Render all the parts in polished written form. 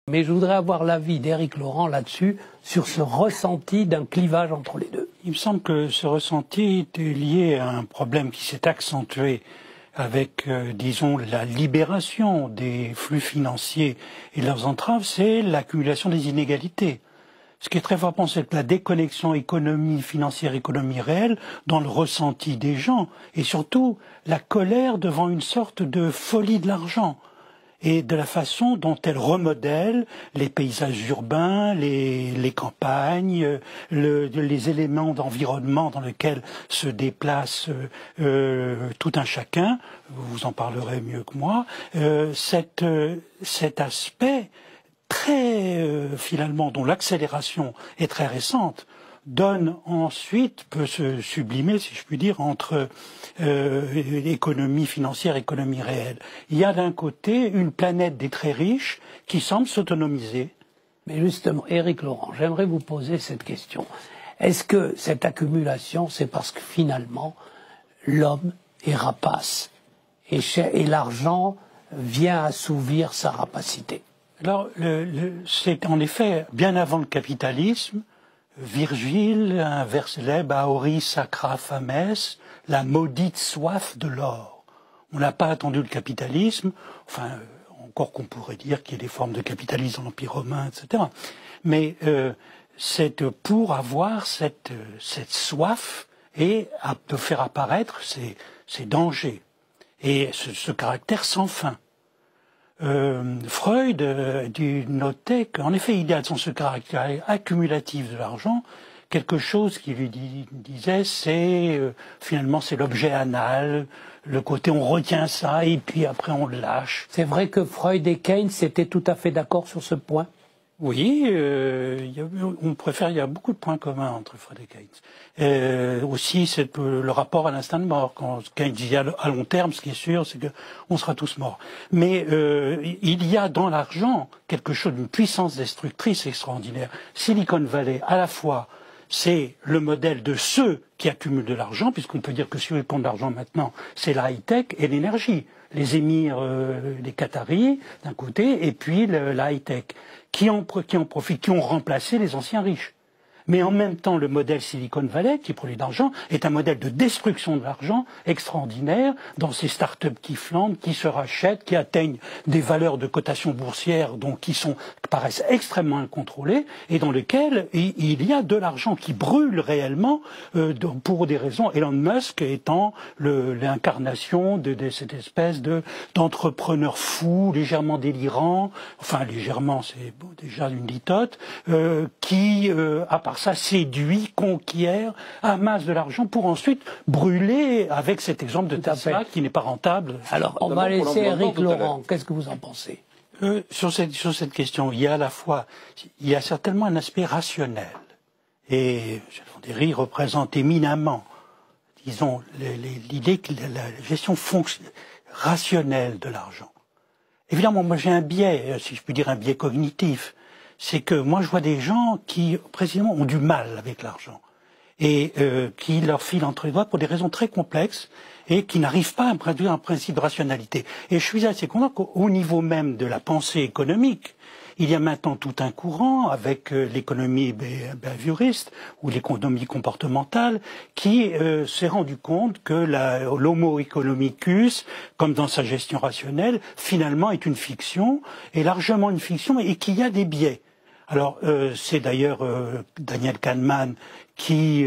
Mais je voudrais avoir l'avis d'Éric Laurent là-dessus, sur ce ressenti d'un clivage entre les deux. Il me semble que ce ressenti est lié à un problème qui s'est accentué avec, disons, la libération des flux financiers et leurs entraves, c'est l'accumulation des inégalités. Ce qui est très frappant, c'est que la déconnexion économie financière, économie réelle, dans le ressenti des gens, et surtout la colère devant une sorte de folie de l'argent, et de la façon dont elle remodèle les paysages urbains, les campagnes, les éléments d'environnement dans lesquels se déplace tout un chacun. Vous en parlerez mieux que moi. Cet aspect finalement, dont l'accélération est très récente, peut se sublimer, si je puis dire, entre économie financière et économie réelle. Il y a d'un côté une planète des très riches qui semble s'autonomiser. Mais justement, Éric Laurent, j'aimerais vous poser cette question. Est-ce que cette accumulation, c'est parce que finalement, l'homme est rapace et l'argent vient assouvir sa rapacité? Alors, c'est en effet, bien avant le capitalisme, Virgile, un vers célèbre, Aori sacra fames, la maudite soif de l'or. On n'a pas attendu le capitalisme, enfin, encore qu'on pourrait dire qu'il y a des formes de capitalisme dans l'Empire romain, etc. Mais c'est pour avoir cette soif et de faire apparaître ces dangers et ce caractère sans fin. Freud notait qu'en effet, il y a dans ce caractère accumulatif de l'argent quelque chose qui lui disait finalement c'est l'objet anal, le côté on retient ça et puis après on le lâche. C'est vrai que Freud et Keynes étaient tout à fait d'accord sur ce point. Oui, il y a beaucoup de points communs entre Freud et Keynes. Aussi, c'est le rapport à l'instinct de mort. Quand Keynes dit à long terme, ce qui est sûr, c'est qu'on sera tous morts. Mais il y a dans l'argent quelque chose d'une puissance destructrice extraordinaire. Silicon Valley, à la fois, c'est le modèle de ceux qui accumulent de l'argent, puisqu'on peut dire que ceux qui comptent de l'argent maintenant, c'est la high-tech et l'énergie. Les émirs, les Qataris, d'un côté, et puis la high-tech, qui en profitent, qui ont remplacé les anciens riches. Mais en même temps, le modèle Silicon Valley, qui produit de l'argent, est un modèle de destruction de l'argent extraordinaire dans ces start-up qui flambent, qui se rachètent, qui atteignent des valeurs de cotation boursière qui paraissent extrêmement incontrôlées et dans lesquelles il y a de l'argent qui brûle réellement pour des raisons, Elon Musk étant l'incarnation de cette espèce d'entrepreneur fou, légèrement délirant, enfin légèrement c'est déjà une litote, qui, à part ça, séduit, conquiert, amasse de l'argent pour ensuite brûler avec cet exemple de Tesla qui n'est pas rentable. Alors, on va laisser Éric Laurent. Qu'est-ce que vous en pensez? Sur cette question, il y a certainement un aspect rationnel. Et Fonderie représente éminemment, disons, l'idée que la gestion rationnelle de l'argent. Évidemment, moi j'ai un biais, si je puis dire un biais cognitif. C'est que moi je vois des gens qui précisément ont du mal avec l'argent et qui leur filent entre les doigts pour des raisons très complexes et qui n'arrivent pas à produire un principe de rationalité. Et je suis assez convaincu qu'au niveau même de la pensée économique, il y a maintenant tout un courant avec l'économie behavioriste ou l'économie comportementale qui s'est rendu compte que l'homo economicus, comme dans sa gestion rationnelle, finalement est une fiction, est largement une fiction et qu'il y a des biais. Alors, c'est d'ailleurs Daniel Kahneman qui,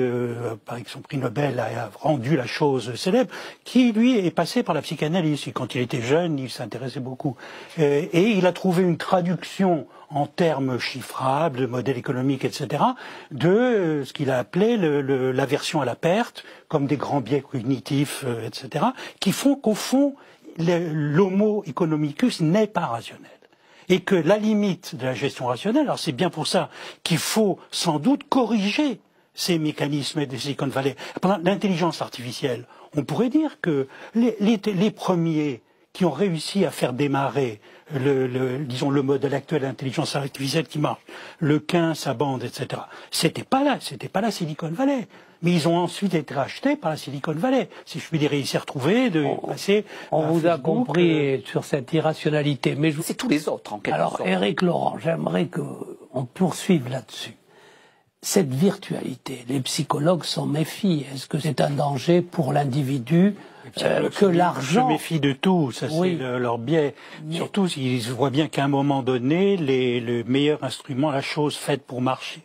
avec son prix Nobel, a rendu la chose célèbre, qui, lui, est passé par la psychanalyse. Et quand il était jeune, il s'intéressait beaucoup. Et il a trouvé une traduction en termes chiffrables, de modèles économiques, etc., de ce qu'il a appelé l'aversion à la perte, comme des grands biais cognitifs, etc., qui font qu'au fond, l'homo economicus n'est pas rationnel. Et que la limite de la gestion rationnelle, alors c'est bien pour ça qu'il faut sans doute corriger ces mécanismes de Silicon Valley. L'intelligence artificielle, on pourrait dire que les premiers qui ont réussi à faire démarrer disons le modèle actuel d'intelligence artificielle qui marche, le 15, sa bande, etc. C'était pas la Silicon Valley. Mais ils ont ensuite été rachetés par la Silicon Valley. Si je puis dire, il s'est retrouvé de passer. On vous a compris sur cette irrationalité. Mais c'est tous les autres, en quelque sorte. Alors, Éric Laurent, j'aimerais qu'on poursuive là-dessus. Cette virtualité, les psychologues s'en méfient. Est-ce que c'est un danger pour l'individu que l'argent... Se méfient de tout, ça c'est leur biais. Mais... Surtout s'ils voient bien qu'à un moment donné, le meilleur instrument, la chose faite pour marcher,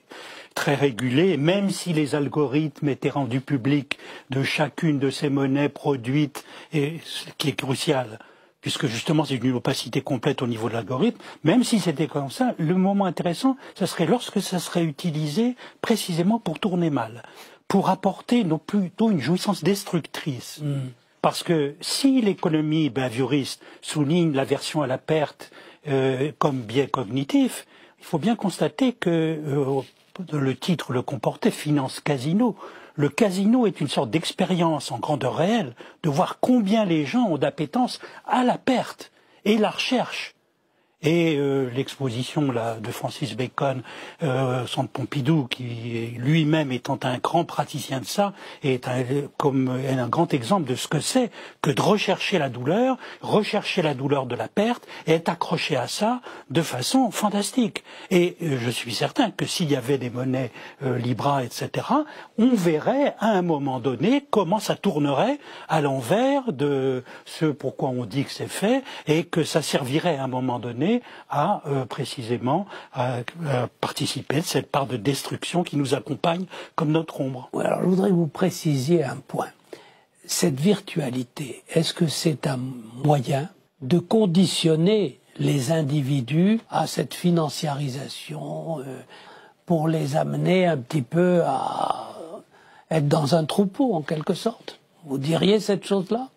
très régulée, même si les algorithmes étaient rendus publics de chacune de ces monnaies produites, et ce qui est crucial, puisque justement c'est une opacité complète au niveau de l'algorithme, même si c'était comme ça, le moment intéressant, ce serait lorsque ça serait utilisé précisément pour tourner mal, pour apporter plutôt une jouissance destructrice. Parce que si l'économie behavioriste souligne l'aversion à la perte comme biais cognitif, il faut bien constater que le titre le comportait, Finance Casino. Le casino est une sorte d'expérience en grandeur réelle, de voir combien les gens ont d'appétence à la perte et la recherche. Et l'exposition là de Francis Bacon, Centre Pompidou, qui lui-même étant un grand praticien de ça, est un grand exemple de ce que c'est que de rechercher la douleur de la perte, et être accroché à ça de façon fantastique. Et je suis certain que s'il y avait des monnaies Libra, etc., on verrait à un moment donné comment ça tournerait à l'envers de ce pourquoi on dit que c'est fait, et que ça servirait à un moment donné à précisément participer de cette part de destruction qui nous accompagne comme notre ombre. Oui, alors je voudrais vous préciser un point. Cette virtualité, est-ce que c'est un moyen de conditionner les individus à cette financiarisation pour les amener un petit peu à être dans un troupeau en quelque sorte? Vous diriez cette chose-là?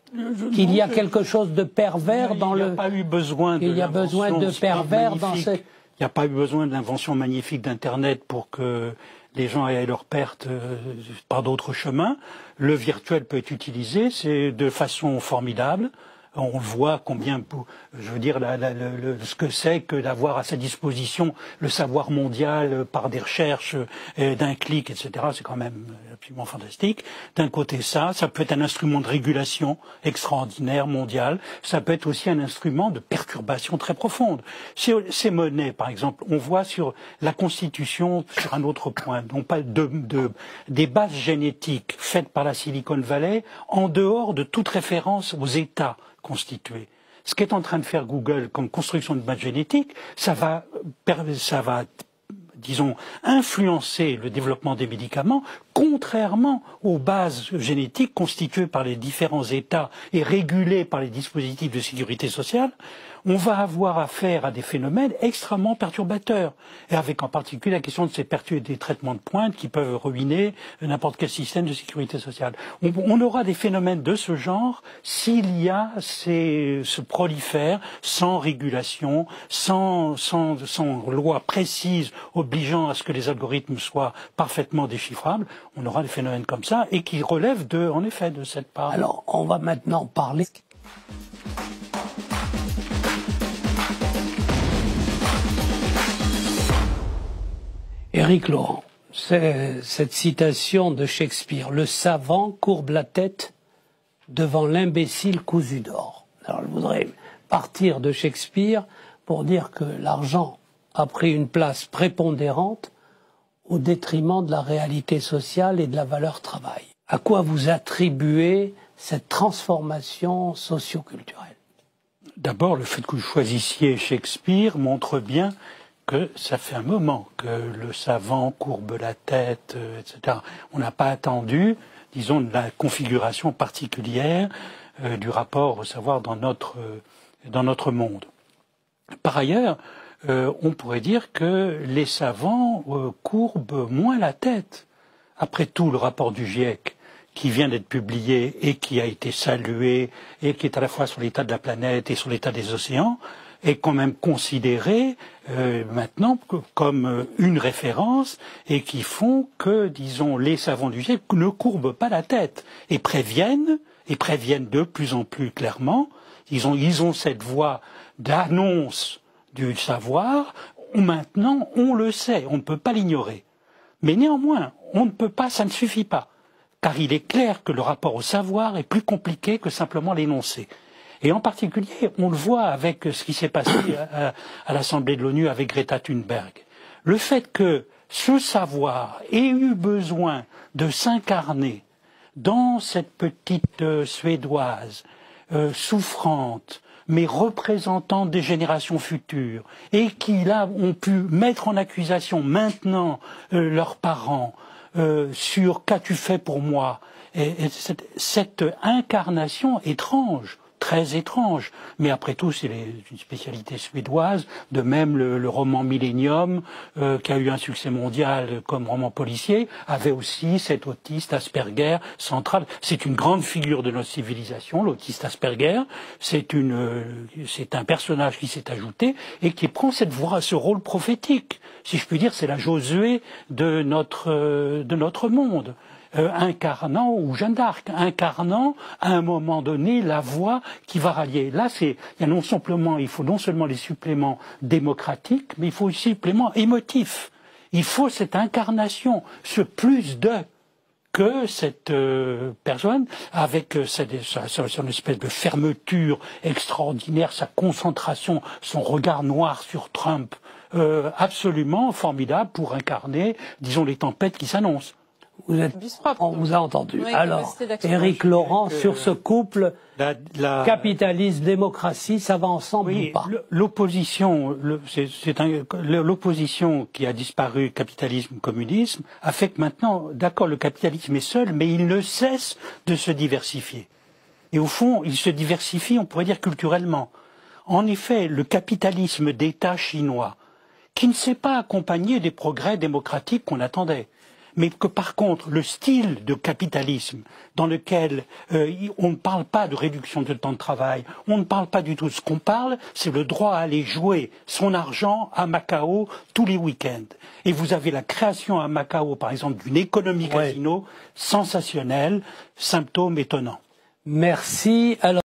Qu'il y a quelque chose de pervers dans le... Il n'y a pas eu besoin de... Il y a besoin de pervers dans cette... Il n'y a pas eu besoin de l'invention magnifique d'Internet pour que les gens aient leur perte par d'autres chemins. Le virtuel peut être utilisé, c'est de façon formidable. On voit combien, je veux dire, ce que c'est que d'avoir à sa disposition le savoir mondial par des recherches d'un clic, etc. C'est quand même absolument fantastique. D'un côté ça peut être un instrument de régulation extraordinaire, mondial. Ça peut être aussi un instrument de perturbation très profonde. Ces monnaies, par exemple, on voit sur la Constitution, sur un autre point, non pas des bases génétiques faites par la Silicon Valley en dehors de toute référence aux États constitués. Ce qu'est en train de faire Google comme construction de base génétique, ça va, disons, influencer le développement des médicaments, contrairement aux bases génétiques constituées par les différents États et régulées par les dispositifs de sécurité sociale. On va avoir affaire à des phénomènes extrêmement perturbateurs, et avec en particulier la question de ces des traitements de pointe qui peuvent ruiner n'importe quel système de sécurité sociale. On aura des phénomènes de ce genre s'il y a ce prolifère sans régulation, sans loi précise obligeant à ce que les algorithmes soient parfaitement déchiffrables. On aura des phénomènes comme ça et qui relèvent en effet de cette part. Alors, on va maintenant parler... Éric Laurent, c'est cette citation de Shakespeare, « Le savant courbe la tête devant l'imbécile cousu d'or ». Alors je voudrais partir de Shakespeare pour dire que l'argent a pris une place prépondérante au détriment de la réalité sociale et de la valeur travail. À quoi vous attribuez cette transformation socio-culturelle? D'abord, le fait que vous choisissiez Shakespeare montre bien que ça fait un moment que le savant courbe la tête, etc. On n'a pas attendu, disons, de la configuration particulière du rapport au savoir dans notre monde. Par ailleurs, on pourrait dire que les savants courbent moins la tête. Après tout, le rapport du GIEC, qui vient d'être publié et qui a été salué, et qui est à la fois sur l'état de la planète et sur l'état des océans, est quand même considéré maintenant comme une référence et qui font que, disons, les savants du GIEC ne courbent pas la tête et préviennent de plus en plus clairement. Ils ont cette voie d'annonce du savoir. Maintenant, on le sait, on ne peut pas l'ignorer. Mais néanmoins, on ne peut pas, ça ne suffit pas. Car il est clair que le rapport au savoir est plus compliqué que simplement l'énoncer. Et en particulier, on le voit avec ce qui s'est passé à l'Assemblée de l'ONU avec Greta Thunberg. Le fait que ce savoir ait eu besoin de s'incarner dans cette petite Suédoise souffrante, mais représentant des générations futures, et qui là ont pu mettre en accusation maintenant leurs parents sur qu'as-tu fait pour moi, et cette incarnation étrange, très étrange, mais après tout c'est une spécialité suédoise, de même le roman Millennium, qui a eu un succès mondial comme roman policier, avait aussi cet autiste Asperger central. C'est une grande figure de notre civilisation, l'autiste Asperger, c'est un personnage qui s'est ajouté et qui prend cette voix, ce rôle prophétique, si je puis dire, c'est la Josué de notre monde. Incarnant, ou Jeanne d'Arc, incarnant à un moment donné la voix qui va rallier. Là, il faut non seulement les suppléments démocratiques, mais il faut aussi les suppléments émotifs. Il faut cette incarnation, ce plus de que cette personne, avec son espèce de fermeture extraordinaire, sa concentration, son regard noir sur Trump, absolument formidable pour incarner, disons, les tempêtes qui s'annoncent. On vous a entendu. Oui, alors, Éric Laurent, sur ce couple, capitalisme-démocratie, ça va ensemble ou pas? L'opposition qui a disparu, capitalisme-communisme, a fait que maintenant, d'accord, le capitalisme est seul, mais il ne cesse de se diversifier. Et au fond, il se diversifie, on pourrait dire culturellement. En effet, le capitalisme d'État chinois, qui ne s'est pas accompagné des progrès démocratiques qu'on attendait, mais que par contre, le style de capitalisme dans lequel on ne parle pas de réduction de temps de travail, on ne parle pas du tout. Ce qu'on parle, c'est le droit à aller jouer son argent à Macao tous les week-ends. Et vous avez la création à Macao, par exemple, d'une économie casino sensationnelle, symptôme étonnant. Merci. Alors